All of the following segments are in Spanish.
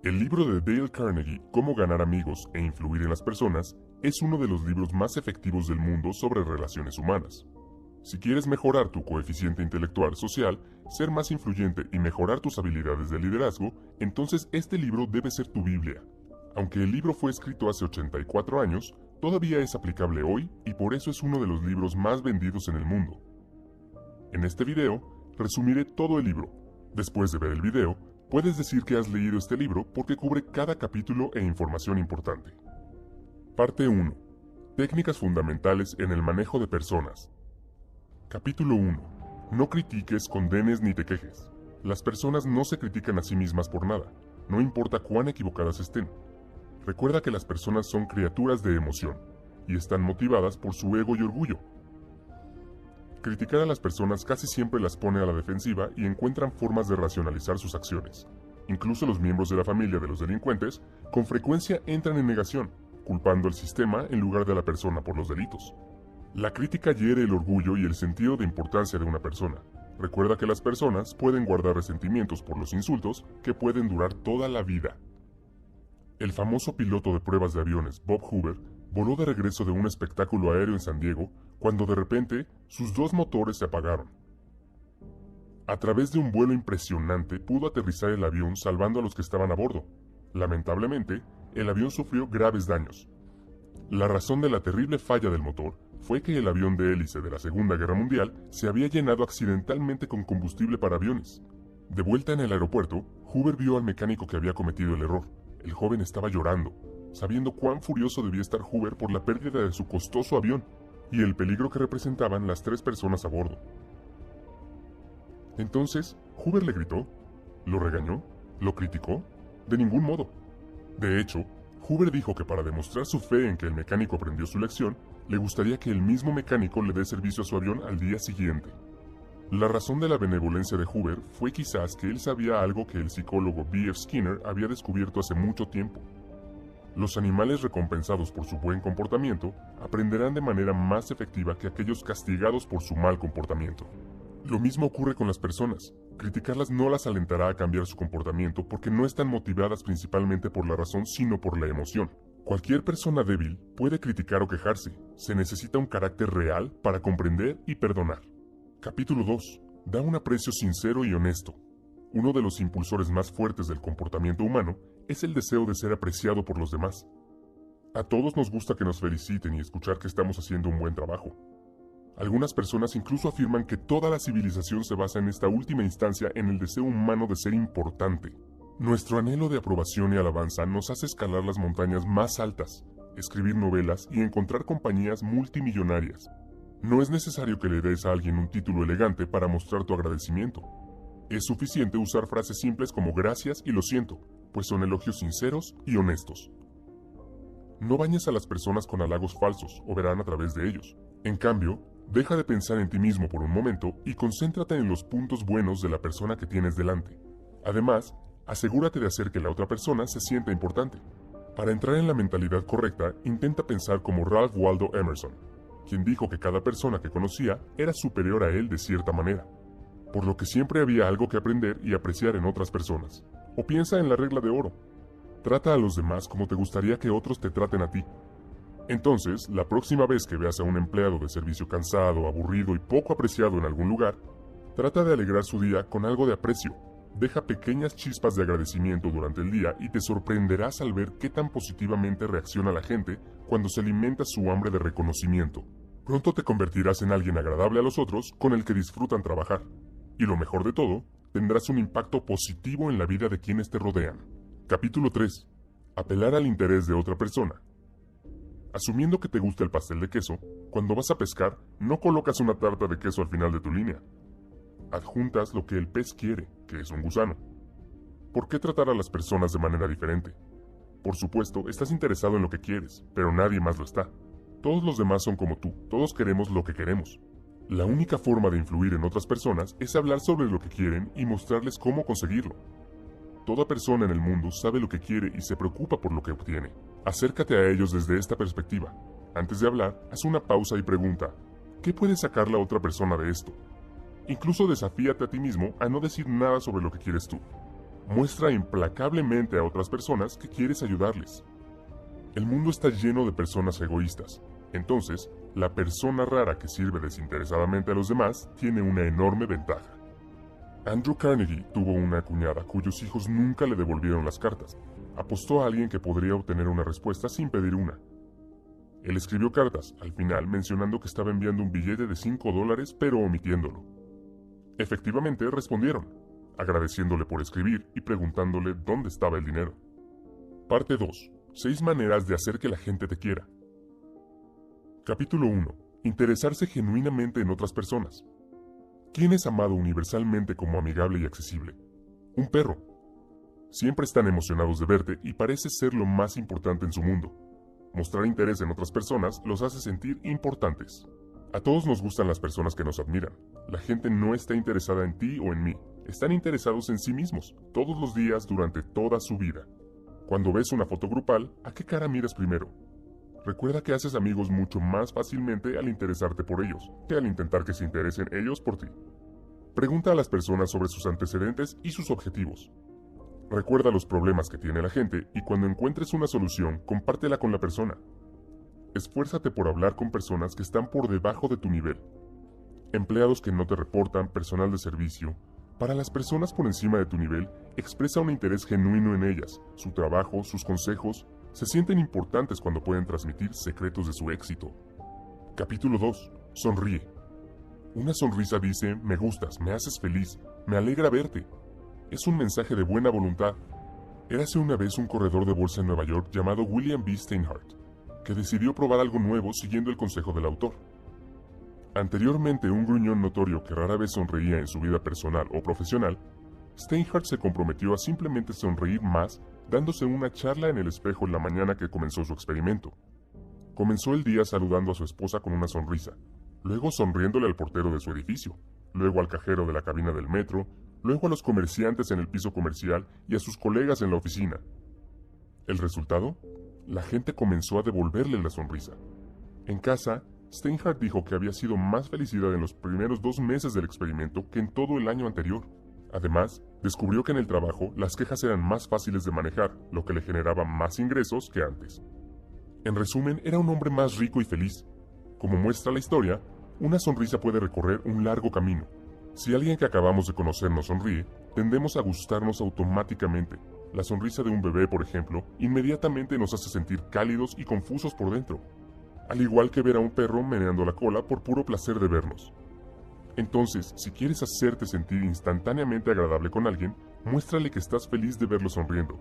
El libro de Dale Carnegie, Cómo ganar amigos e influir en las personas, es uno de los libros más efectivos del mundo sobre relaciones humanas. Si quieres mejorar tu coeficiente intelectual social, ser más influyente y mejorar tus habilidades de liderazgo, entonces este libro debe ser tu Biblia. Aunque el libro fue escrito hace 84 años, todavía es aplicable hoy y por eso es uno de los libros más vendidos en el mundo. En este video, resumiré todo el libro. Después de ver el video, puedes decir que has leído este libro porque cubre cada capítulo e información importante. Parte 1. Técnicas fundamentales en el manejo de personas. Capítulo 1. No critiques, condenes ni te quejes. Las personas no se critican a sí mismas por nada, no importa cuán equivocadas estén. Recuerda que las personas son criaturas de emoción, y están motivadas por su ego y orgullo. Criticar a las personas casi siempre las pone a la defensiva y encuentran formas de racionalizar sus acciones. Incluso los miembros de la familia de los delincuentes con frecuencia entran en negación, culpando al sistema en lugar de a la persona por los delitos. La crítica hiere el orgullo y el sentido de importancia de una persona. Recuerda que las personas pueden guardar resentimientos por los insultos que pueden durar toda la vida. El famoso piloto de pruebas de aviones, Bob Hoover, voló de regreso de un espectáculo aéreo en San Diego cuando de repente sus dos motores se apagaron. A través de un vuelo impresionante pudo aterrizar el avión salvando a los que estaban a bordo. Lamentablemente, el avión sufrió graves daños. La razón de la terrible falla del motor fue que el avión de hélice de la Segunda Guerra Mundial se había llenado accidentalmente con combustible para aviones. De vuelta en el aeropuerto, Hoover vio al mecánico que había cometido el error. El joven estaba llorando, sabiendo cuán furioso debía estar Hoover por la pérdida de su costoso avión y el peligro que representaban las 3 personas a bordo. Entonces, Hoover le gritó, lo regañó, lo criticó, de ningún modo. De hecho, Hoover dijo que para demostrar su fe en que el mecánico aprendió su lección, le gustaría que el mismo mecánico le dé servicio a su avión al día siguiente. La razón de la benevolencia de Hoover fue quizás que él sabía algo que el psicólogo B.F. Skinner había descubierto hace mucho tiempo. Los animales recompensados por su buen comportamiento aprenderán de manera más efectiva que aquellos castigados por su mal comportamiento. Lo mismo ocurre con las personas. Criticarlas no las alentará a cambiar su comportamiento porque no están motivadas principalmente por la razón sino por la emoción. Cualquier persona débil puede criticar o quejarse. Se necesita un carácter real para comprender y perdonar. Capítulo 2. Da un aprecio sincero y honesto. Uno de los impulsores más fuertes del comportamiento humano es el deseo de ser apreciado por los demás. A todos nos gusta que nos feliciten y escuchar que estamos haciendo un buen trabajo. Algunas personas incluso afirman que toda la civilización se basa en esta última instancia en el deseo humano de ser importante. Nuestro anhelo de aprobación y alabanza nos hace escalar las montañas más altas, escribir novelas y encontrar compañías multimillonarias. No es necesario que le des a alguien un título elegante para mostrar tu agradecimiento. Es suficiente usar frases simples como gracias y lo siento, pues son elogios sinceros y honestos. No bañes a las personas con halagos falsos o verán a través de ellos. En cambio, deja de pensar en ti mismo por un momento y concéntrate en los puntos buenos de la persona que tienes delante. Además, asegúrate de hacer que la otra persona se sienta importante. Para entrar en la mentalidad correcta, intenta pensar como Ralph Waldo Emerson, quien dijo que cada persona que conocía era superior a él de cierta manera, por lo que siempre había algo que aprender y apreciar en otras personas. O piensa en la regla de oro. Trata a los demás como te gustaría que otros te traten a ti. Entonces, la próxima vez que veas a un empleado de servicio cansado, aburrido y poco apreciado en algún lugar, trata de alegrar su día con algo de aprecio. Deja pequeñas chispas de agradecimiento durante el día y te sorprenderás al ver qué tan positivamente reacciona la gente cuando se alimenta su hambre de reconocimiento. Pronto te convertirás en alguien agradable a los otros con el que disfrutan trabajar. Y lo mejor de todo, tendrás un impacto positivo en la vida de quienes te rodean. Capítulo 3. Apelar al interés de otra persona. Asumiendo que te gusta el pastel de queso, cuando vas a pescar, no colocas una tarta de queso al final de tu línea. Adjuntas lo que el pez quiere, que es un gusano. ¿Por qué tratar a las personas de manera diferente? Por supuesto, estás interesado en lo que quieres, pero nadie más lo está. Todos los demás son como tú, todos queremos lo que queremos. La única forma de influir en otras personas es hablar sobre lo que quieren y mostrarles cómo conseguirlo. Toda persona en el mundo sabe lo que quiere y se preocupa por lo que obtiene. Acércate a ellos desde esta perspectiva. Antes de hablar, haz una pausa y pregunta, ¿qué puede sacar la otra persona de esto? Incluso desafíate a ti mismo a no decir nada sobre lo que quieres tú. Muestra implacablemente a otras personas que quieres ayudarles. El mundo está lleno de personas egoístas. Entonces, la persona rara que sirve desinteresadamente a los demás tiene una enorme ventaja. Andrew Carnegie tuvo una cuñada cuyos hijos nunca le devolvieron las cartas. Apostó a alguien que podría obtener una respuesta sin pedir una. Él escribió cartas, al final mencionando que estaba enviando un billete de $5, pero omitiéndolo. Efectivamente, respondieron, agradeciéndole por escribir y preguntándole dónde estaba el dinero. Parte 2. 6 maneras de hacer que la gente te quiera. Capítulo 1. Interesarse genuinamente en otras personas. ¿Quién es amado universalmente como amigable y accesible? Un perro. Siempre están emocionados de verte y parece ser lo más importante en su mundo. Mostrar interés en otras personas los hace sentir importantes. A todos nos gustan las personas que nos admiran. La gente no está interesada en ti o en mí. Están interesados en sí mismos, todos los días durante toda su vida. Cuando ves una foto grupal, ¿a qué cara miras primero? Recuerda que haces amigos mucho más fácilmente al interesarte por ellos, que al intentar que se interesen ellos por ti. Pregunta a las personas sobre sus antecedentes y sus objetivos. Recuerda los problemas que tiene la gente y cuando encuentres una solución, compártela con la persona. Esfuérzate por hablar con personas que están por debajo de tu nivel. Empleados que no te reportan, personal de servicio. Para las personas por encima de tu nivel, expresa un interés genuino en ellas, su trabajo, sus consejos. Se sienten importantes cuando pueden transmitir secretos de su éxito. Capítulo 2. Sonríe. Una sonrisa dice, me gustas, me haces feliz, me alegra verte. Es un mensaje de buena voluntad. Érase una vez un corredor de bolsa en Nueva York llamado William B. Steinhardt, que decidió probar algo nuevo siguiendo el consejo del autor. Anteriormente un gruñón notorio que rara vez sonreía en su vida personal o profesional, Steinhardt se comprometió a simplemente sonreír más dándose una charla en el espejo en la mañana que comenzó su experimento. Comenzó el día saludando a su esposa con una sonrisa, luego sonriéndole al portero de su edificio, luego al cajero de la cabina del metro, luego a los comerciantes en el piso comercial y a sus colegas en la oficina. ¿El resultado? La gente comenzó a devolverle la sonrisa. En casa, Steinhardt dijo que había sido más felicidad en los primeros 2 meses del experimento que en todo el año anterior. Además, descubrió que en el trabajo las quejas eran más fáciles de manejar, lo que le generaba más ingresos que antes. En resumen, era un hombre más rico y feliz. Como muestra la historia, una sonrisa puede recorrer un largo camino. Si alguien que acabamos de conocer nos sonríe, tendemos a gustarnos automáticamente. La sonrisa de un bebé, por ejemplo, inmediatamente nos hace sentir cálidos y confusos por dentro. Al igual que ver a un perro meneando la cola por puro placer de vernos. Entonces, si quieres hacerte sentir instantáneamente agradable con alguien, muéstrale que estás feliz de verlo sonriendo.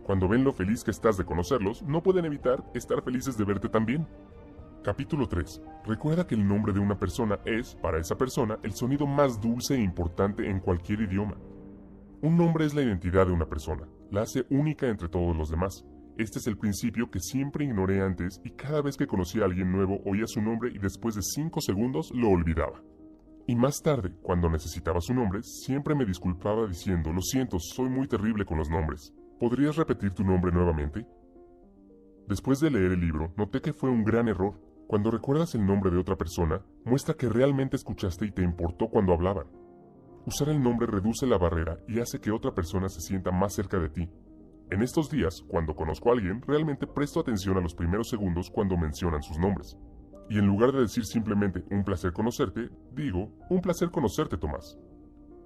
Cuando ven lo feliz que estás de conocerlos, no pueden evitar estar felices de verte también. Capítulo 3. Recuerda que el nombre de una persona es, para esa persona, el sonido más dulce e importante en cualquier idioma. Un nombre es la identidad de una persona, la hace única entre todos los demás. Este es el principio que siempre ignoré antes y cada vez que conocí a alguien nuevo oía su nombre y después de 5 segundos lo olvidaba. Y más tarde, cuando necesitaba su nombre, siempre me disculpaba diciendo, lo siento, soy muy terrible con los nombres. ¿Podrías repetir tu nombre nuevamente? Después de leer el libro, noté que fue un gran error. Cuando recuerdas el nombre de otra persona, muestra que realmente escuchaste y te importó cuando hablaban. Usar el nombre reduce la barrera y hace que otra persona se sienta más cerca de ti. En estos días, cuando conozco a alguien, realmente presto atención a los primeros segundos cuando mencionan sus nombres. Y en lugar de decir simplemente un placer conocerte, digo un placer conocerte, Tomás.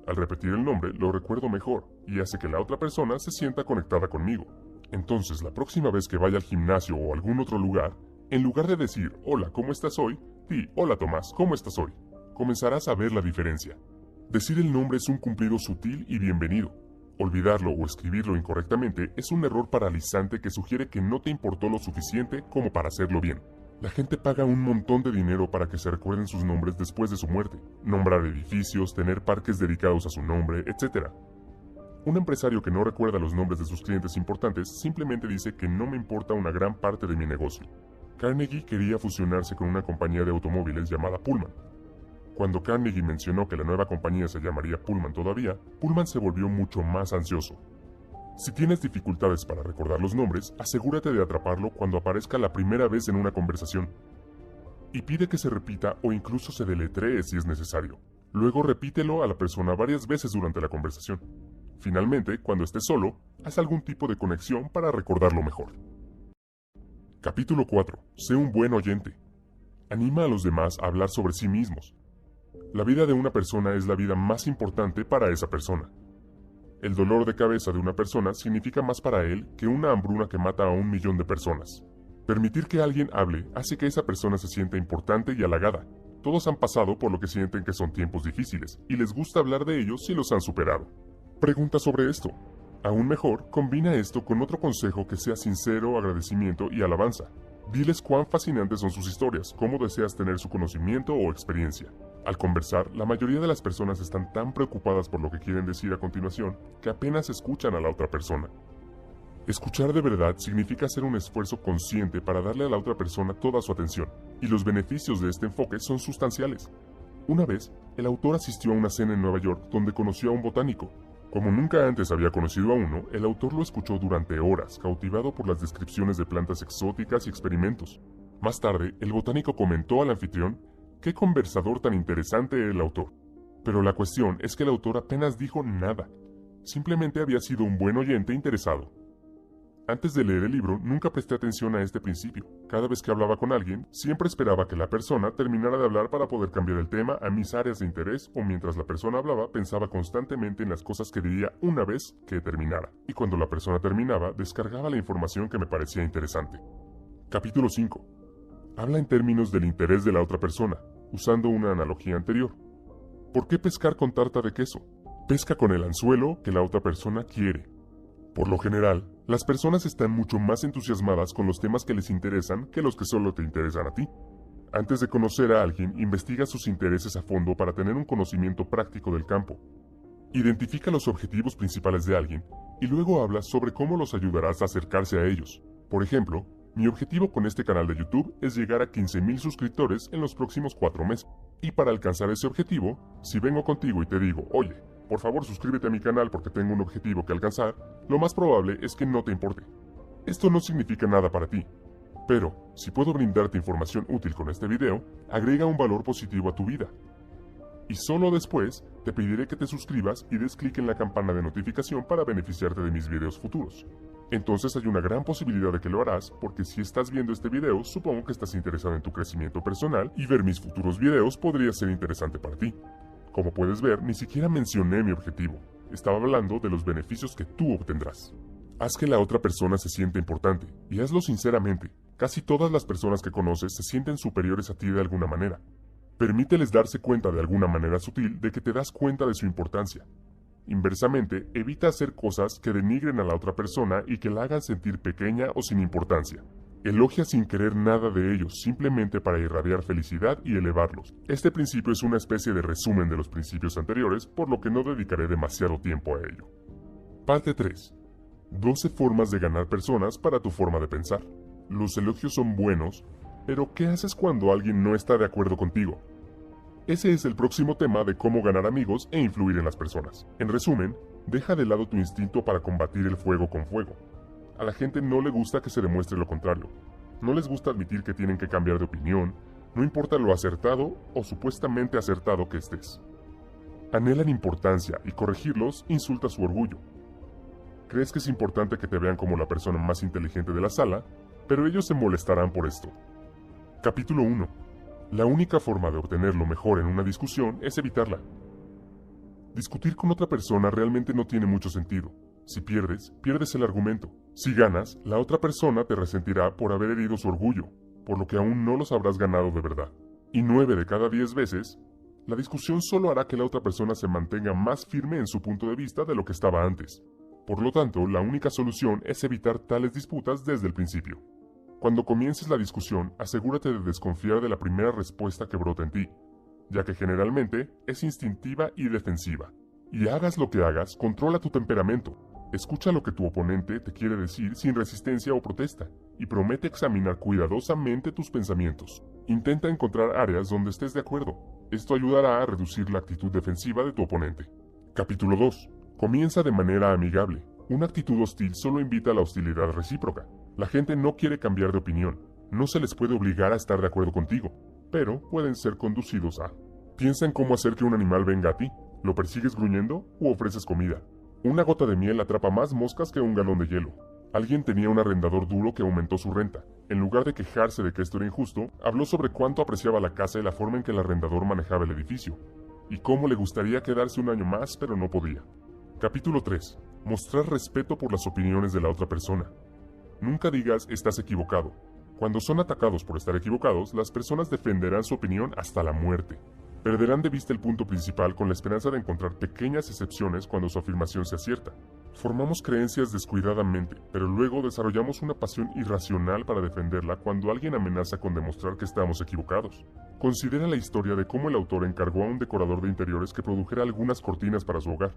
Al repetir el nombre, lo recuerdo mejor y hace que la otra persona se sienta conectada conmigo. Entonces, la próxima vez que vaya al gimnasio o a algún otro lugar, en lugar de decir hola, ¿cómo estás hoy?, di hola, Tomás, ¿cómo estás hoy? Comenzarás a ver la diferencia. Decir el nombre es un cumplido sutil y bienvenido. Olvidarlo o escribirlo incorrectamente es un error paralizante que sugiere que no te importó lo suficiente como para hacerlo bien. La gente paga un montón de dinero para que se recuerden sus nombres después de su muerte, nombrar edificios, tener parques dedicados a su nombre, etc. Un empresario que no recuerda los nombres de sus clientes importantes simplemente dice que no me importa una gran parte de mi negocio. Carnegie quería fusionarse con una compañía de automóviles llamada Pullman. Cuando Carnegie mencionó que la nueva compañía se llamaría Pullman todavía, Pullman se volvió mucho más ansioso. Si tienes dificultades para recordar los nombres, asegúrate de atraparlo cuando aparezca la primera vez en una conversación. Y pide que se repita o incluso se deletree si es necesario. Luego repítelo a la persona varias veces durante la conversación. Finalmente, cuando estés solo, haz algún tipo de conexión para recordarlo mejor. Capítulo 4. Sé un buen oyente. Anima a los demás a hablar sobre sí mismos. La vida de una persona es la vida más importante para esa persona. El dolor de cabeza de una persona significa más para él que una hambruna que mata a 1.000.000 de personas. Permitir que alguien hable hace que esa persona se sienta importante y halagada. Todos han pasado por lo que sienten que son tiempos difíciles, y les gusta hablar de ellos si los han superado. Pregunta sobre esto. Aún mejor, combina esto con otro consejo que sea sincero, agradecimiento y alabanza. Diles cuán fascinantes son sus historias, cómo deseas tener su conocimiento o experiencia. Al conversar, la mayoría de las personas están tan preocupadas por lo que quieren decir a continuación que apenas escuchan a la otra persona. Escuchar de verdad significa hacer un esfuerzo consciente para darle a la otra persona toda su atención, y los beneficios de este enfoque son sustanciales. Una vez, el autor asistió a una cena en Nueva York donde conoció a un botánico. Como nunca antes había conocido a uno, el autor lo escuchó durante horas, cautivado por las descripciones de plantas exóticas y experimentos. Más tarde, el botánico comentó al anfitrión: «¡Qué conversador tan interesante el autor!». Pero la cuestión es que el autor apenas dijo nada. Simplemente había sido un buen oyente interesado. Antes de leer el libro, nunca presté atención a este principio. Cada vez que hablaba con alguien, siempre esperaba que la persona terminara de hablar para poder cambiar el tema a mis áreas de interés, o mientras la persona hablaba, pensaba constantemente en las cosas que diría una vez que terminara. Y cuando la persona terminaba, descargaba la información que me parecía interesante. Capítulo 5. Habla en términos del interés de la otra persona, usando una analogía anterior. ¿Por qué pescar con tarta de queso? Pesca con el anzuelo que la otra persona quiere. Por lo general, las personas están mucho más entusiasmadas con los temas que les interesan que los que solo te interesan a ti. Antes de conocer a alguien, investiga sus intereses a fondo para tener un conocimiento práctico del campo. Identifica los objetivos principales de alguien y luego habla sobre cómo los ayudarás a acercarse a ellos. Por ejemplo, mi objetivo con este canal de YouTube es llegar a 15.000 suscriptores en los próximos 4 meses. Y para alcanzar ese objetivo, si vengo contigo y te digo: «Oye, por favor suscríbete a mi canal porque tengo un objetivo que alcanzar», lo más probable es que no te importe. Esto no significa nada para ti. Pero, si puedo brindarte información útil con este video, agrega un valor positivo a tu vida. Y solo después, te pediré que te suscribas y des clic en la campana de notificación para beneficiarte de mis videos futuros. Entonces hay una gran posibilidad de que lo harás, porque si estás viendo este video, supongo que estás interesado en tu crecimiento personal y ver mis futuros videos podría ser interesante para ti. Como puedes ver, ni siquiera mencioné mi objetivo. Estaba hablando de los beneficios que tú obtendrás. Haz que la otra persona se sienta importante, y hazlo sinceramente. Casi todas las personas que conoces se sienten superiores a ti de alguna manera. Permíteles darse cuenta de alguna manera sutil de que te das cuenta de su importancia. Inversamente, evita hacer cosas que denigren a la otra persona y que la hagan sentir pequeña o sin importancia. Elogia sin querer nada de ellos, simplemente para irradiar felicidad y elevarlos. Este principio es una especie de resumen de los principios anteriores, por lo que no dedicaré demasiado tiempo a ello. Parte 3. 12 formas de ganar personas para tu forma de pensar. Los elogios son buenos, pero ¿qué haces cuando alguien no está de acuerdo contigo? Ese es el próximo tema de cómo ganar amigos e influir en las personas. En resumen, deja de lado tu instinto para combatir el fuego con fuego. A la gente no le gusta que se demuestre lo contrario. No les gusta admitir que tienen que cambiar de opinión, no importa lo acertado o supuestamente acertado que estés. Anhelan importancia y corregirlos insulta su orgullo. Crees que es importante que te vean como la persona más inteligente de la sala, pero ellos se molestarán por esto. Capítulo 1. La única forma de obtener lo mejor en una discusión es evitarla. Discutir con otra persona realmente no tiene mucho sentido. Si pierdes, pierdes el argumento. Si ganas, la otra persona te resentirá por haber herido su orgullo, por lo que aún no los habrás ganado de verdad. Y 9 de cada 10 veces, la discusión solo hará que la otra persona se mantenga más firme en su punto de vista de lo que estaba antes. Por lo tanto, la única solución es evitar tales disputas desde el principio. Cuando comiences la discusión, asegúrate de desconfiar de la primera respuesta que brota en ti, ya que generalmente es instintiva y defensiva. Y hagas lo que hagas, controla tu temperamento. Escucha lo que tu oponente te quiere decir sin resistencia o protesta, y promete examinar cuidadosamente tus pensamientos. Intenta encontrar áreas donde estés de acuerdo. Esto ayudará a reducir la actitud defensiva de tu oponente. Capítulo 2. Comienza de manera amigable. Una actitud hostil solo invita a la hostilidad recíproca. La gente no quiere cambiar de opinión. No se les puede obligar a estar de acuerdo contigo, pero pueden ser conducidos a... Piensa en cómo hacer que un animal venga a ti. ¿Lo persigues gruñendo o ofreces comida? Una gota de miel atrapa más moscas que un galón de hielo. Alguien tenía un arrendador duro que aumentó su renta. En lugar de quejarse de que esto era injusto, habló sobre cuánto apreciaba la casa y la forma en que el arrendador manejaba el edificio, y cómo le gustaría quedarse un año más, pero no podía. Capítulo 3. Mostrar respeto por las opiniones de la otra persona. Nunca digas estás equivocado. Cuando son atacados por estar equivocados, las personas defenderán su opinión hasta la muerte. Perderán de vista el punto principal con la esperanza de encontrar pequeñas excepciones cuando su afirmación se acierta. Formamos creencias descuidadamente, pero luego desarrollamos una pasión irracional para defenderla cuando alguien amenaza con demostrar que estamos equivocados. Considera la historia de cómo el autor encargó a un decorador de interiores que produjera algunas cortinas para su hogar.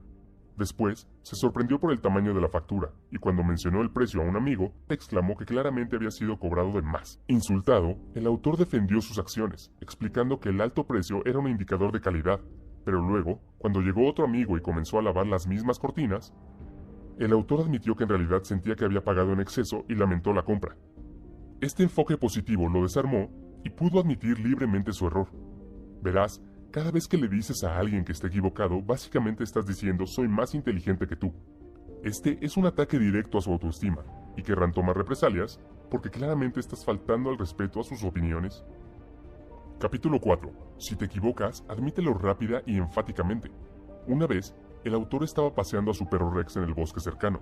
Después, se sorprendió por el tamaño de la factura, y cuando mencionó el precio a un amigo, exclamó que claramente había sido cobrado de más. Insultado, el autor defendió sus acciones, explicando que el alto precio era un indicador de calidad, pero luego, cuando llegó otro amigo y comenzó a lavar las mismas cortinas, el autor admitió que en realidad sentía que había pagado en exceso y lamentó la compra. Este enfoque positivo lo desarmó y pudo admitir libremente su error. Verás, cada vez que le dices a alguien que está equivocado, básicamente estás diciendo soy más inteligente que tú. Este es un ataque directo a su autoestima, y querrán tomar represalias, porque claramente estás faltando al respeto a sus opiniones. Capítulo 4. Si te equivocas, admítelo rápida y enfáticamente. Una vez, el autor estaba paseando a su perro Rex en el bosque cercano.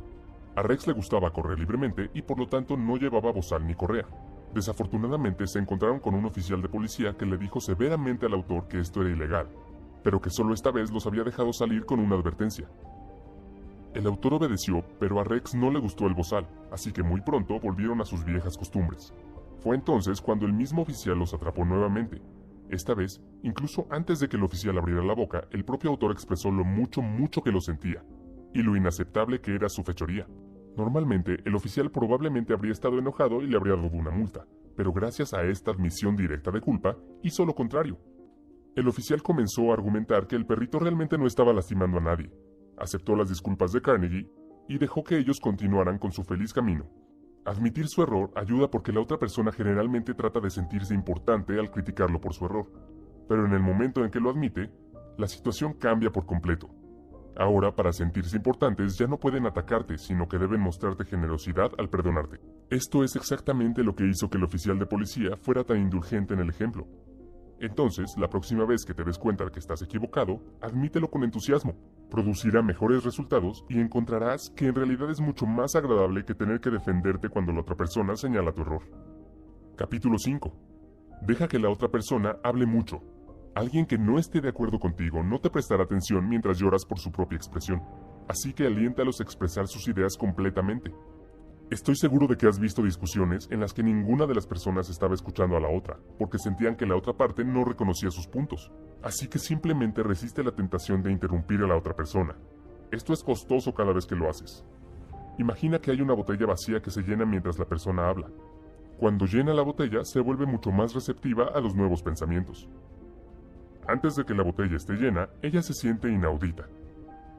A Rex le gustaba correr libremente y por lo tanto no llevaba bozal ni correa. Desafortunadamente se encontraron con un oficial de policía que le dijo severamente al autor que esto era ilegal, pero que solo esta vez los había dejado salir con una advertencia. El autor obedeció, pero a Rex no le gustó el bozal, así que muy pronto volvieron a sus viejas costumbres. Fue entonces cuando el mismo oficial los atrapó nuevamente. Esta vez, incluso antes de que el oficial abriera la boca, el propio autor expresó lo mucho que lo sentía, y lo inaceptable que era su fechoría. Normalmente, el oficial probablemente habría estado enojado y le habría dado una multa, pero gracias a esta admisión directa de culpa, hizo lo contrario. El oficial comenzó a argumentar que el perrito realmente no estaba lastimando a nadie, aceptó las disculpas de Carnegie y dejó que ellos continuaran con su feliz camino. Admitir su error ayuda porque la otra persona generalmente trata de sentirse importante al criticarlo por su error, pero en el momento en que lo admite, la situación cambia por completo. Ahora, para sentirse importantes, ya no pueden atacarte, sino que deben mostrarte generosidad al perdonarte. Esto es exactamente lo que hizo que el oficial de policía fuera tan indulgente en el ejemplo. Entonces, la próxima vez que te des cuenta de que estás equivocado, admítelo con entusiasmo. Producirá mejores resultados y encontrarás que en realidad es mucho más agradable que tener que defenderte cuando la otra persona señala tu error. Capítulo 5. Deja que la otra persona hable mucho. Alguien que no esté de acuerdo contigo no te prestará atención mientras lloras por su propia expresión, así que aliéntalos a expresar sus ideas completamente. Estoy seguro de que has visto discusiones en las que ninguna de las personas estaba escuchando a la otra, porque sentían que la otra parte no reconocía sus puntos. Así que simplemente resiste la tentación de interrumpir a la otra persona. Esto es costoso cada vez que lo haces. Imagina que hay una botella vacía que se llena mientras la persona habla. Cuando llena la botella, se vuelve mucho más receptiva a los nuevos pensamientos. Antes de que la botella esté llena, ella se siente inaudita.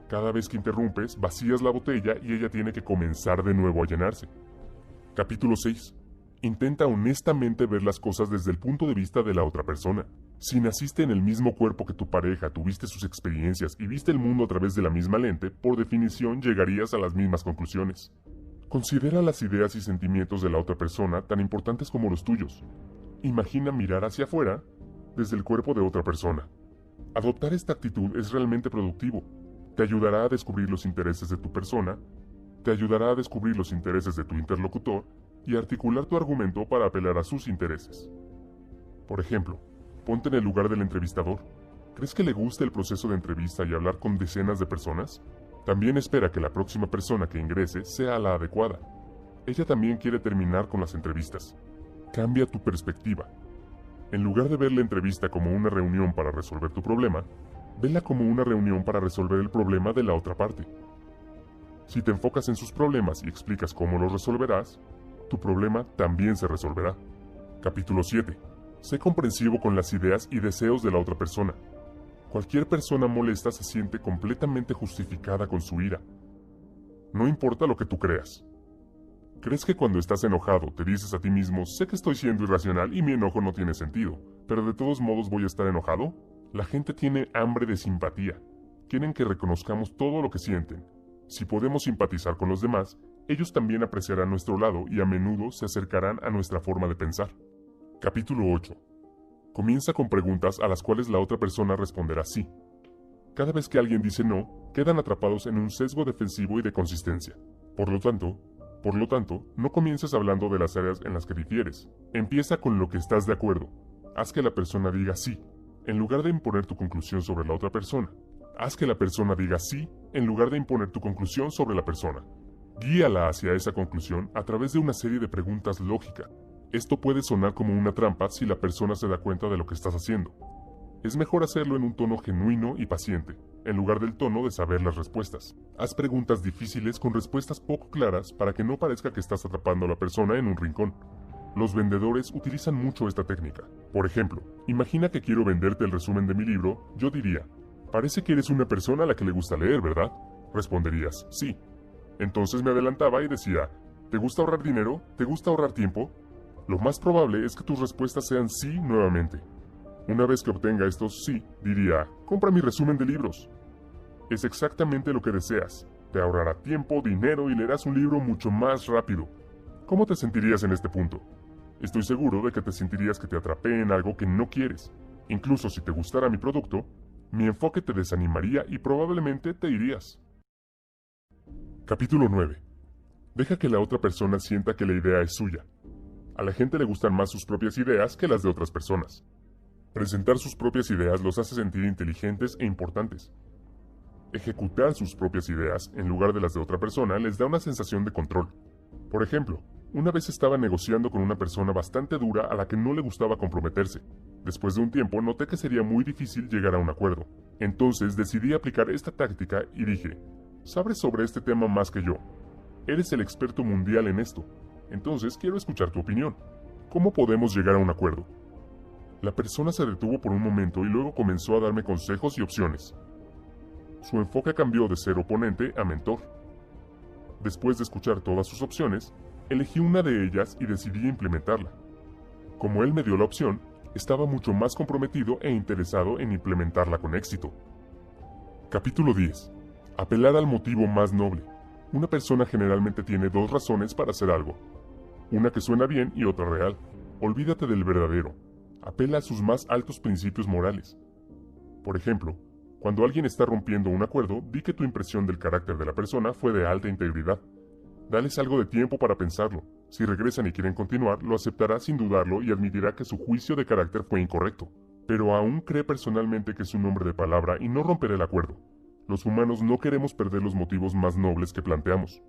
Cada vez que interrumpes, vacías la botella y ella tiene que comenzar de nuevo a llenarse. Capítulo 6. Intenta honestamente ver las cosas desde el punto de vista de la otra persona. Si naciste en el mismo cuerpo que tu pareja, tuviste sus experiencias y viste el mundo a través de la misma lente, por definición llegarías a las mismas conclusiones. Considera las ideas y sentimientos de la otra persona tan importantes como los tuyos. Imagina mirar hacia afuera desde el cuerpo de otra persona. Adoptar esta actitud es realmente productivo. Te ayudará a descubrir los intereses de tu persona, te ayudará a descubrir los intereses de tu interlocutor y articular tu argumento para apelar a sus intereses. Por ejemplo, ponte en el lugar del entrevistador. ¿Crees que le gusta el proceso de entrevista y hablar con decenas de personas? También espera que la próxima persona que ingrese sea la adecuada. Ella también quiere terminar con las entrevistas. Cambia tu perspectiva. En lugar de ver la entrevista como una reunión para resolver tu problema, vela como una reunión para resolver el problema de la otra parte. Si te enfocas en sus problemas y explicas cómo los resolverás, tu problema también se resolverá. Capítulo 7. Sé comprensivo con las ideas y deseos de la otra persona. Cualquier persona molesta se siente completamente justificada con su ira. No importa lo que tú creas. ¿Crees que cuando estás enojado te dices a ti mismo, sé que estoy siendo irracional y mi enojo no tiene sentido, pero de todos modos voy a estar enojado? La gente tiene hambre de simpatía. Quieren que reconozcamos todo lo que sienten. Si podemos simpatizar con los demás, ellos también apreciarán nuestro lado y a menudo se acercarán a nuestra forma de pensar. Capítulo 8. Comienza con preguntas a las cuales la otra persona responderá sí. Cada vez que alguien dice no, quedan atrapados en un sesgo defensivo y de consistencia. Por lo tanto, no comiences hablando de las áreas en las que difieres. Empieza con lo que estás de acuerdo. Haz que la persona diga sí, en lugar de imponer tu conclusión sobre la otra persona. Haz que la persona diga sí, en lugar de imponer tu conclusión sobre la persona. Guíala hacia esa conclusión a través de una serie de preguntas lógicas. Esto puede sonar como una trampa si la persona se da cuenta de lo que estás haciendo. Es mejor hacerlo en un tono genuino y paciente, en lugar del tono de saber las respuestas. Haz preguntas difíciles con respuestas poco claras para que no parezca que estás atrapando a la persona en un rincón. Los vendedores utilizan mucho esta técnica. Por ejemplo, imagina que quiero venderte el resumen de mi libro, yo diría, parece que eres una persona a la que le gusta leer, ¿verdad? Responderías, sí. Entonces me adelantaba y decía, ¿te gusta ahorrar dinero? ¿Te gusta ahorrar tiempo? Lo más probable es que tus respuestas sean sí nuevamente. Una vez que obtenga estos sí, diría, compra mi resumen de libros. Es exactamente lo que deseas. Te ahorrará tiempo, dinero y leerás un libro mucho más rápido. ¿Cómo te sentirías en este punto? Estoy seguro de que te sentirías que te atrapé en algo que no quieres. Incluso si te gustara mi producto, mi enfoque te desanimaría y probablemente te irías. Capítulo 9. Deja que la otra persona sienta que la idea es suya. A la gente le gustan más sus propias ideas que las de otras personas. Presentar sus propias ideas los hace sentir inteligentes e importantes. Ejecutar sus propias ideas en lugar de las de otra persona les da una sensación de control. Por ejemplo, una vez estaba negociando con una persona bastante dura a la que no le gustaba comprometerse. Después de un tiempo noté que sería muy difícil llegar a un acuerdo. Entonces decidí aplicar esta táctica y dije, sabes sobre este tema más que yo. Eres el experto mundial en esto. Entonces quiero escuchar tu opinión. ¿Cómo podemos llegar a un acuerdo? La persona se detuvo por un momento y luego comenzó a darme consejos y opciones. Su enfoque cambió de ser oponente a mentor. Después de escuchar todas sus opciones, elegí una de ellas y decidí implementarla. Como él me dio la opción, estaba mucho más comprometido e interesado en implementarla con éxito. Capítulo 10. Apelar al motivo más noble. Una persona generalmente tiene dos razones para hacer algo. Una que suena bien y otra real. Olvídate del verdadero. Apela a sus más altos principios morales. Por ejemplo, cuando alguien está rompiendo un acuerdo, di que tu impresión del carácter de la persona fue de alta integridad. Dales algo de tiempo para pensarlo. Si regresan y quieren continuar, lo aceptará sin dudarlo y admitirá que su juicio de carácter fue incorrecto. Pero aún cree personalmente que es un hombre de palabra y no romperá el acuerdo. Los humanos no queremos perder los motivos más nobles que planteamos.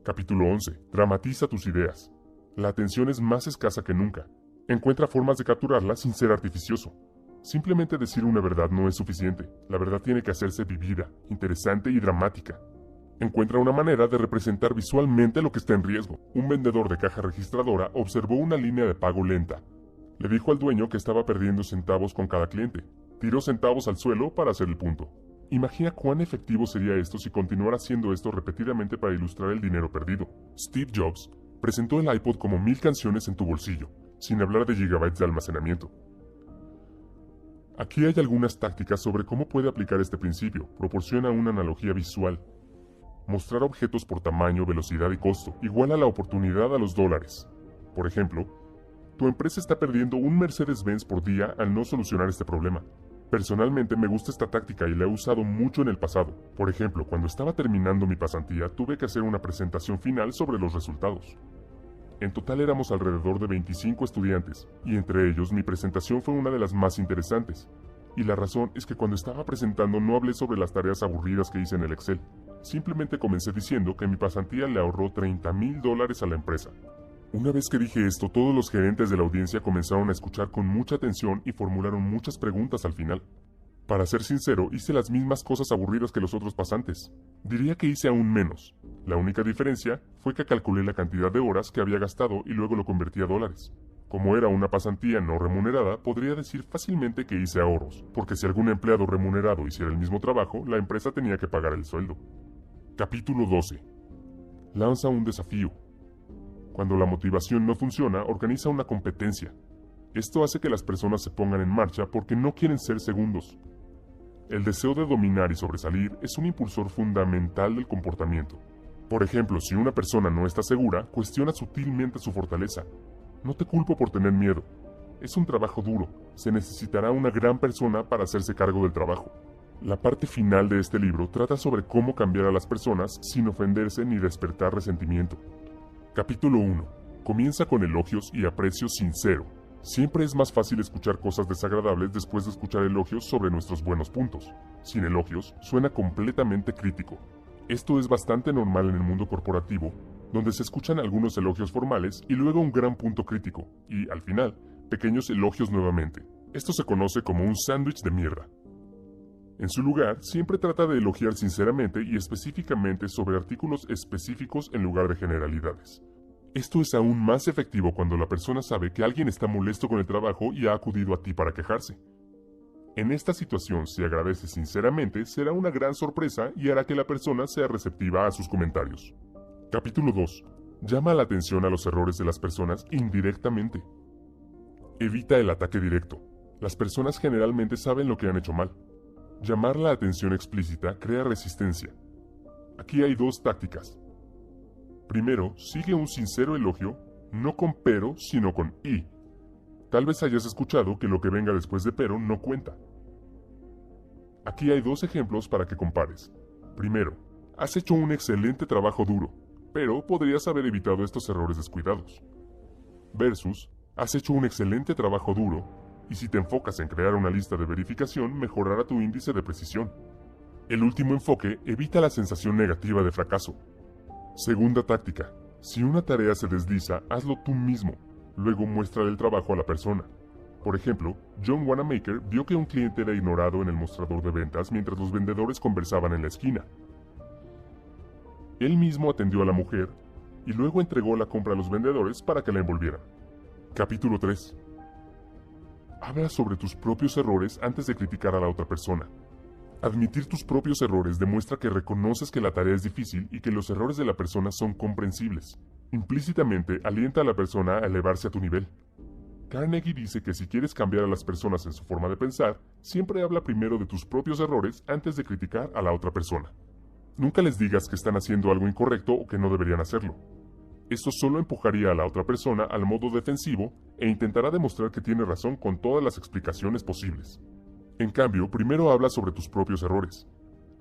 Capítulo 11. Dramatiza tus ideas. La atención es más escasa que nunca. Encuentra formas de capturarla sin ser artificioso. Simplemente decir una verdad no es suficiente. La verdad tiene que hacerse vivida, interesante y dramática. Encuentra una manera de representar visualmente lo que está en riesgo. Un vendedor de caja registradora observó una línea de pago lenta. Le dijo al dueño que estaba perdiendo centavos con cada cliente. Tiró centavos al suelo para hacer el punto. Imagina cuán efectivo sería esto si continuara haciendo esto repetidamente para ilustrar el dinero perdido. Steve Jobs presentó el iPod como 1000 canciones en tu bolsillo, sin hablar de gigabytes de almacenamiento. Aquí hay algunas tácticas sobre cómo puede aplicar este principio. Proporciona una analogía visual. Mostrar objetos por tamaño, velocidad y costo iguala la oportunidad a los dólares. Por ejemplo, tu empresa está perdiendo un Mercedes-Benz por día al no solucionar este problema. Personalmente me gusta esta táctica y la he usado mucho en el pasado. Por ejemplo, cuando estaba terminando mi pasantía, tuve que hacer una presentación final sobre los resultados. En total éramos alrededor de 25 estudiantes, y entre ellos mi presentación fue una de las más interesantes. Y la razón es que cuando estaba presentando no hablé sobre las tareas aburridas que hice en el Excel. Simplemente comencé diciendo que mi pasantía le ahorró $30,000 a la empresa. Una vez que dije esto, todos los gerentes de la audiencia comenzaron a escuchar con mucha atención y formularon muchas preguntas al final. Para ser sincero, hice las mismas cosas aburridas que los otros pasantes. Diría que hice aún menos. La única diferencia fue que calculé la cantidad de horas que había gastado y luego lo convertí a dólares. Como era una pasantía no remunerada, podría decir fácilmente que hice ahorros, porque si algún empleado remunerado hiciera el mismo trabajo, la empresa tenía que pagar el sueldo. Capítulo 12. Lanza un desafío. Cuando la motivación no funciona, organiza una competencia. Esto hace que las personas se pongan en marcha porque no quieren ser segundos. El deseo de dominar y sobresalir es un impulsor fundamental del comportamiento. Por ejemplo, si una persona no está segura, cuestiona sutilmente su fortaleza. No te culpo por tener miedo. Es un trabajo duro. Se necesitará una gran persona para hacerse cargo del trabajo. La parte final de este libro trata sobre cómo cambiar a las personas sin ofenderse ni despertar resentimiento. Capítulo 1. Comienza con elogios y aprecio sincero. Siempre es más fácil escuchar cosas desagradables después de escuchar elogios sobre nuestros buenos puntos. Sin elogios, suena completamente crítico. Esto es bastante normal en el mundo corporativo, donde se escuchan algunos elogios formales y luego un gran punto crítico, y, al final, pequeños elogios nuevamente. Esto se conoce como un sándwich de mierda. En su lugar, siempre trata de elogiar sinceramente y específicamente sobre artículos específicos en lugar de generalidades. Esto es aún más efectivo cuando la persona sabe que alguien está molesto con el trabajo y ha acudido a ti para quejarse. En esta situación, si agradeces sinceramente, será una gran sorpresa y hará que la persona sea receptiva a sus comentarios. Capítulo 2. Llama la atención a los errores de las personas indirectamente. Evita el ataque directo. Las personas generalmente saben lo que han hecho mal. Llamar la atención explícita crea resistencia. Aquí hay dos tácticas. Primero, sigue un sincero elogio, no con pero, sino con y. Tal vez hayas escuchado que lo que venga después de pero no cuenta. Aquí hay dos ejemplos para que compares. Primero, has hecho un excelente trabajo duro, pero podrías haber evitado estos errores descuidados. Versus, has hecho un excelente trabajo duro, y si te enfocas en crear una lista de verificación, mejorará tu índice de precisión. El último enfoque evita la sensación negativa de fracaso. Segunda táctica, si una tarea se desliza, hazlo tú mismo. Luego muestra el trabajo a la persona. Por ejemplo, John Wanamaker vio que un cliente era ignorado en el mostrador de ventas mientras los vendedores conversaban en la esquina. Él mismo atendió a la mujer y luego entregó la compra a los vendedores para que la envolvieran. Capítulo 3. Habla sobre tus propios errores antes de criticar a la otra persona. Admitir tus propios errores demuestra que reconoces que la tarea es difícil y que los errores de la persona son comprensibles. Implícitamente alienta a la persona a elevarse a tu nivel. Carnegie dice que si quieres cambiar a las personas en su forma de pensar, siempre habla primero de tus propios errores antes de criticar a la otra persona. Nunca les digas que están haciendo algo incorrecto o que no deberían hacerlo. Esto solo empujaría a la otra persona al modo defensivo e intentará demostrar que tiene razón con todas las explicaciones posibles. En cambio, primero habla sobre tus propios errores.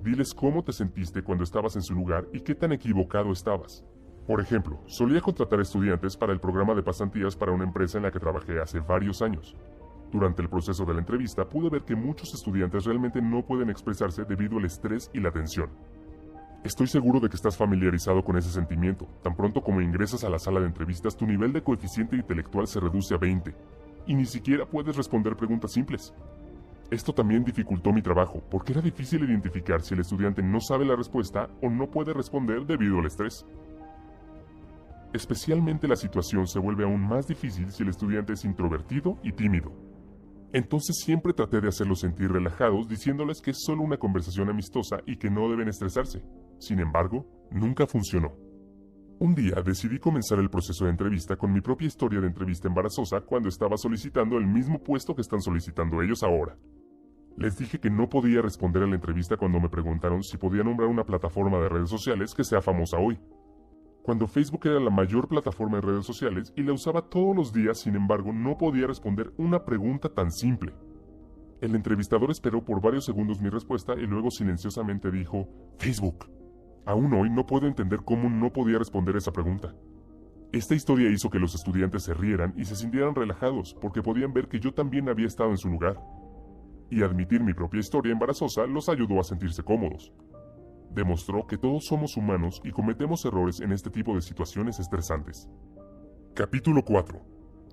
Diles cómo te sentiste cuando estabas en su lugar y qué tan equivocado estabas. Por ejemplo, solía contratar estudiantes para el programa de pasantías para una empresa en la que trabajé hace varios años. Durante el proceso de la entrevista pude ver que muchos estudiantes realmente no pueden expresarse debido al estrés y la tensión. Estoy seguro de que estás familiarizado con ese sentimiento. Tan pronto como ingresas a la sala de entrevistas, tu nivel de coeficiente intelectual se reduce a 20, y ni siquiera puedes responder preguntas simples. Esto también dificultó mi trabajo, porque era difícil identificar si el estudiante no sabe la respuesta o no puede responder debido al estrés. Especialmente la situación se vuelve aún más difícil si el estudiante es introvertido y tímido. Entonces siempre traté de hacerlos sentir relajados diciéndoles que es solo una conversación amistosa y que no deben estresarse. Sin embargo, nunca funcionó. Un día decidí comenzar el proceso de entrevista con mi propia historia de entrevista embarazosa cuando estaba solicitando el mismo puesto que están solicitando ellos ahora. Les dije que no podía responder a la entrevista cuando me preguntaron si podía nombrar una plataforma de redes sociales que sea famosa hoy. Cuando Facebook era la mayor plataforma de redes sociales y la usaba todos los días, sin embargo, no podía responder una pregunta tan simple. El entrevistador esperó por varios segundos mi respuesta y luego silenciosamente dijo, Facebook. Aún hoy no puedo entender cómo no podía responder esa pregunta. Esta historia hizo que los estudiantes se rieran y se sintieran relajados porque podían ver que yo también había estado en su lugar. Y admitir mi propia historia embarazosa los ayudó a sentirse cómodos. Demostró que todos somos humanos y cometemos errores en este tipo de situaciones estresantes. Capítulo 4.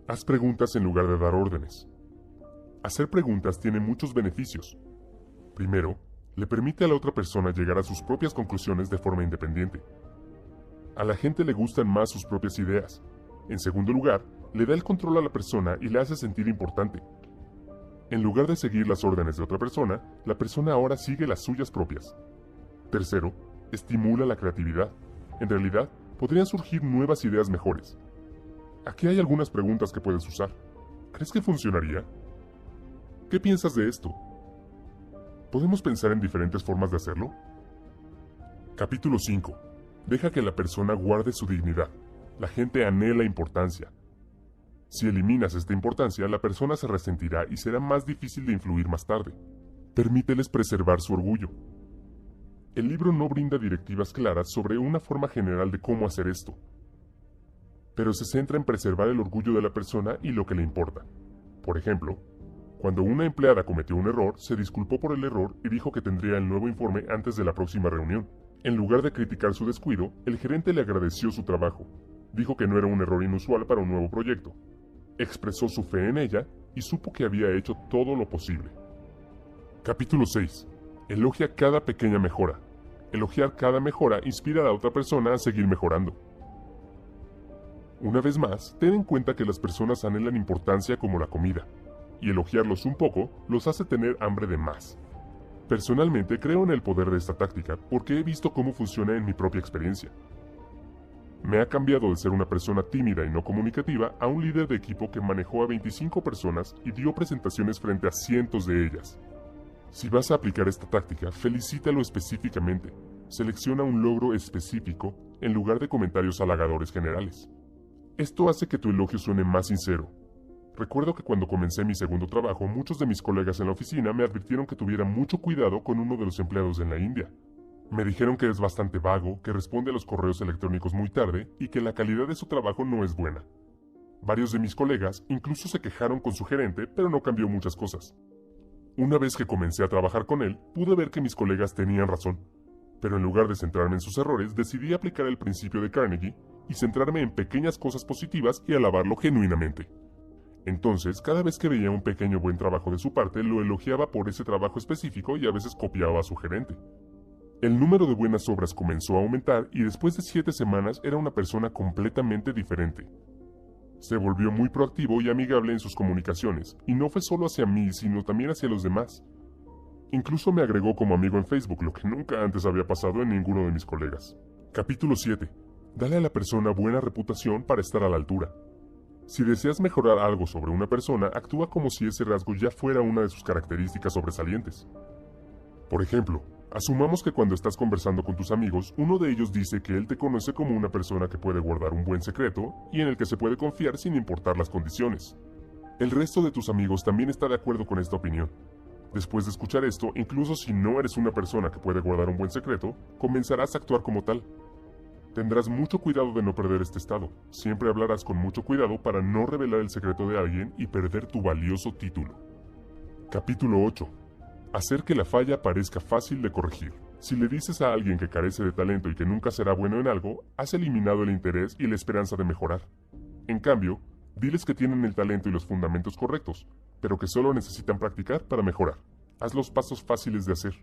Haz preguntas en lugar de dar órdenes. Hacer preguntas tiene muchos beneficios. Primero, le permite a la otra persona llegar a sus propias conclusiones de forma independiente. A la gente le gustan más sus propias ideas. En segundo lugar, le da el control a la persona y le hace sentir importante. En lugar de seguir las órdenes de otra persona, la persona ahora sigue las suyas propias. Tercero, estimula la creatividad. En realidad, podrían surgir nuevas ideas mejores. Aquí hay algunas preguntas que puedes usar. ¿Crees que funcionaría? ¿Qué piensas de esto? ¿Podemos pensar en diferentes formas de hacerlo? Capítulo 5. Deja que la persona guarde su dignidad. La gente anhela importancia. Si eliminas esta importancia, la persona se resentirá y será más difícil de influir más tarde. Permíteles preservar su orgullo. El libro no brinda directivas claras sobre una forma general de cómo hacer esto, pero se centra en preservar el orgullo de la persona y lo que le importa. Por ejemplo, cuando una empleada cometió un error, se disculpó por el error y dijo que tendría el nuevo informe antes de la próxima reunión. En lugar de criticar su descuido, el gerente le agradeció su trabajo. Dijo que no era un error inusual para un nuevo proyecto. Expresó su fe en ella y supo que había hecho todo lo posible. Capítulo 6. Elogia cada pequeña mejora. Elogiar cada mejora inspira a la otra persona a seguir mejorando. Una vez más, ten en cuenta que las personas anhelan importancia como la comida, y elogiarlos un poco los hace tener hambre de más. Personalmente creo en el poder de esta táctica porque he visto cómo funciona en mi propia experiencia. Me ha cambiado de ser una persona tímida y no comunicativa a un líder de equipo que manejó a 25 personas y dio presentaciones frente a cientos de ellas. Si vas a aplicar esta táctica, felicítalo específicamente. Selecciona un logro específico en lugar de comentarios halagadores generales. Esto hace que tu elogio suene más sincero. Recuerdo que cuando comencé mi segundo trabajo, muchos de mis colegas en la oficina me advirtieron que tuviera mucho cuidado con uno de los empleados en la India. Me dijeron que es bastante vago, que responde a los correos electrónicos muy tarde y que la calidad de su trabajo no es buena. Varios de mis colegas incluso se quejaron con su gerente, pero no cambió muchas cosas. Una vez que comencé a trabajar con él, pude ver que mis colegas tenían razón, pero en lugar de centrarme en sus errores, decidí aplicar el principio de Carnegie y centrarme en pequeñas cosas positivas y alabarlo genuinamente. Entonces, cada vez que veía un pequeño buen trabajo de su parte, lo elogiaba por ese trabajo específico y a veces copiaba a su gerente. El número de buenas obras comenzó a aumentar y después de 7 semanas era una persona completamente diferente. Se volvió muy proactivo y amigable en sus comunicaciones, y no fue solo hacia mí, sino también hacia los demás. Incluso me agregó como amigo en Facebook, lo que nunca antes había pasado en ninguno de mis colegas. Capítulo 7. Dale a la persona buena reputación para estar a la altura. Si deseas mejorar algo sobre una persona, actúa como si ese rasgo ya fuera una de sus características sobresalientes. Por ejemplo, asumamos que cuando estás conversando con tus amigos, uno de ellos dice que él te conoce como una persona que puede guardar un buen secreto y en el que se puede confiar sin importar las condiciones. El resto de tus amigos también está de acuerdo con esta opinión. Después de escuchar esto, incluso si no eres una persona que puede guardar un buen secreto, comenzarás a actuar como tal. Tendrás mucho cuidado de no perder este estado. Siempre hablarás con mucho cuidado para no revelar el secreto de alguien y perder tu valioso título. Capítulo 8. Hacer que la falla parezca fácil de corregir. Si le dices a alguien que carece de talento y que nunca será bueno en algo, has eliminado el interés y la esperanza de mejorar. En cambio, diles que tienen el talento y los fundamentos correctos, pero que solo necesitan practicar para mejorar. Haz los pasos fáciles de hacer.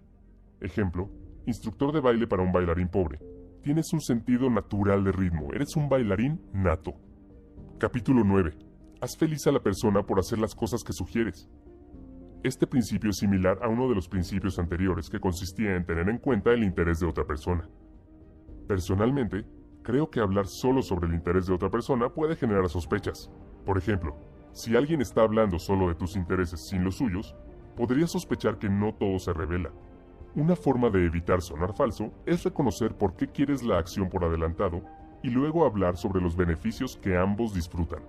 Ejemplo, instructor de baile para un bailarín pobre. Tienes un sentido natural de ritmo, eres un bailarín nato. Capítulo 9. Haz feliz a la persona por hacer las cosas que sugieres. Este principio es similar a uno de los principios anteriores que consistía en tener en cuenta el interés de otra persona. Personalmente, creo que hablar solo sobre el interés de otra persona puede generar sospechas. Por ejemplo, si alguien está hablando solo de tus intereses sin los suyos, podrías sospechar que no todo se revela. Una forma de evitar sonar falso es reconocer por qué quieres la acción por adelantado y luego hablar sobre los beneficios que ambos disfrutan.